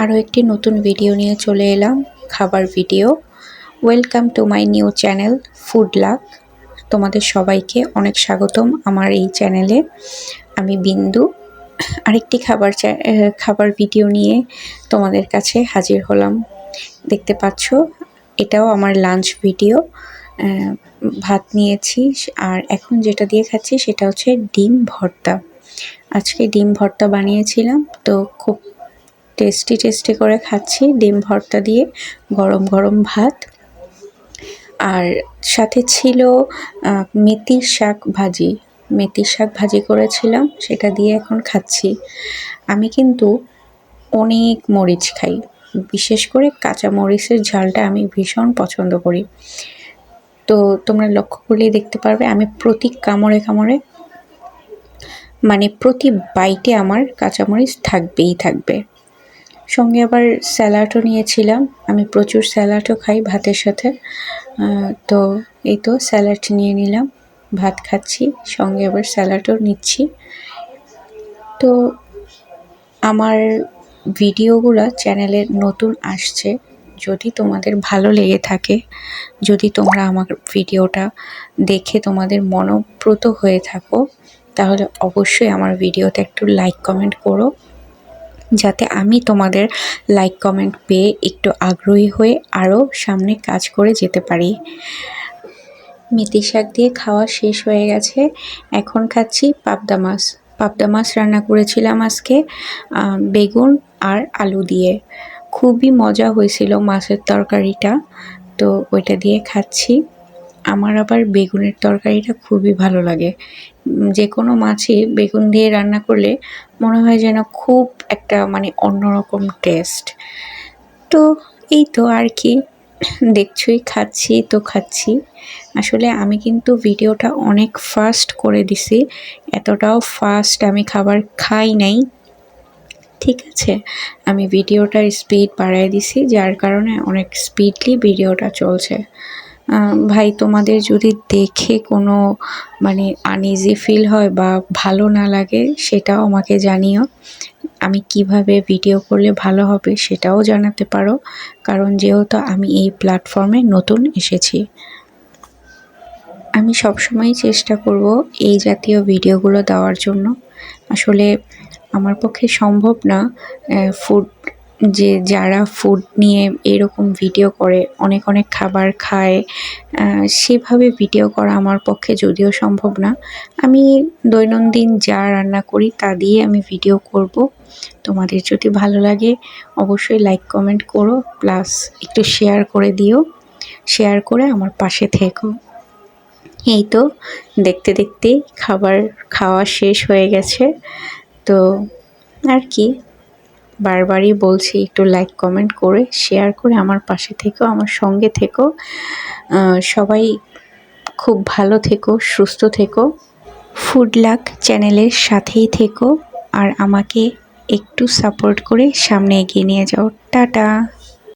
আরও একটি নতুন ভিডিও নিয়ে চলে এলাম, খাবার video. Welcome to my new channel food lakh. তোমাদের সবাইকে অনেক স্বাগতম আমার এই চ্যানেলে। আমি বিন্দু আরেকটি খাবার ভিডিও নিয়ে তোমাদের কাছে হাজির হলাম। দেখতে পাচ্ছ, এটাও আমার লাঞ্চ ভিডিও। ভাত নিয়েছি আর এখন যেটা দিয়ে খাচ্ছি সেটা হচ্ছে ডিম ভর্তা। আজকে ডিম ভর্তা বানিয়েছিলাম, তো খুব টেস্টি করে খাচ্ছি ডিম ভর্তা দিয়ে গরম গরম ভাত। আর সাথে ছিল মেথির শাক ভাজি করেছিলাম, সেটা দিয়ে এখন খাচ্ছি। আমি কিন্তু অনেক মরিচ খাই, বিশেষ করে কাঁচা মরিচের ঝালটা আমি ভীষণ পছন্দ করি। তো তোমরা লক্ষ্য করলেই দেখতে পারবে আমি প্রতি কামড়ে মানে প্রতি বাইটে আমার কাঁচামরিচ থাকবেই থাকবে। সঙ্গে আবার স্যালাডও নিয়েছিলাম, আমি প্রচুর স্যালাডও খাই ভাতের সাথে। তো এই তো স্যালাড নিয়ে নিলাম, ভাত খাচ্ছি, সঙ্গে আবার স্যালাডও নিচ্ছি। তো আমার ভিডিওগুলো চ্যানেলে নতুন আসছে, যদি তোমাদের ভালো লেগে থাকে, যদি তোমরা আমার ভিডিওটা দেখে তোমাদের মনোপ্রত হয়ে থাকো, তাহলে অবশ্যই আমার ভিডিওতে একটু লাইক কমেন্ট করো, যাতে আমি তোমাদের লাইক কমেন্ট পেয়ে একটু আগ্রহী হয়ে আরও সামনে কাজ করে যেতে পারি। মেথি শাক দিয়ে খাওয়া শেষ হয়ে গেছে, এখন খাচ্ছি পাবদা মাছ রান্না করেছিলাম আজকে বেগুন আর আলু দিয়ে। খুবই মজা হয়েছিল মাছের তরকারিটা, তো ওইটা দিয়ে খাচ্ছি। আমার আবার বেগুনের তরকারিটা খুবই ভালো লাগে। যে কোনো মাছই বেগুন দিয়ে রান্না করলে মনে হয় যেন খুব একটা মানে অন্যরকম টেস্ট। তো এই তো আর কি, দেখছই খাচ্ছি। আসলে আমি কিন্তু ভিডিওটা অনেক ফাস্ট করে দিছি, এতটাও ফাস্ট আমি খাবার খাই নাই, ঠিক আছে। আমি ভিডিওটার স্পিড বাড়ায় দিছি, যার কারণে অনেক স্পিডলি ভিডিওটা চলছে। ভাই, তোমাদের যদি দেখে কোনো মানে আনইজি ফিল হয় বা ভালো না লাগে, সেটাও আমাকে জানিও। আমি কিভাবে ভিডিও করলে ভালো হবে সেটাও জানাতে পারো, কারণ যেহেতু আমি এই প্ল্যাটফর্মে নতুন এসেছি। আমি সবসময় চেষ্টা করব এই জাতীয় ভিডিওগুলো দেওয়ার জন্য। আসলে আমার পক্ষে সম্ভব না যারা ফুড নিয়ে এরকম ভিডিও করে, অনেক খাবার খায়, সেভাবে ভিডিও করা আমার পক্ষে যদিও সম্ভব না। আমি দৈনন্দিন যা রান্না করি তা দিয়ে আমি ভিডিও করব। তোমাদের যদি ভালো লাগে অবশ্যই লাইক কমেন্ট করো, প্লাস একটু শেয়ার করে দিও, শেয়ার করে আমার পাশে থেকো। এই তো দেখতে খাওয়া শেষ হয়ে গেছে। তো আর কি, বারবারই বলছি একটু লাইক কমেন্ট করে শেয়ার করে আমার পাশে থেকো, আমার সঙ্গে থেকো। সবাই খুব ভালো থেকো, সুস্থ থেকো, ফুড লাক চ্যানেলের সাথেই থেকো, আর আমাকে একটু সাপোর্ট করে সামনে এগিয়ে নিয়ে যাও। টাটা।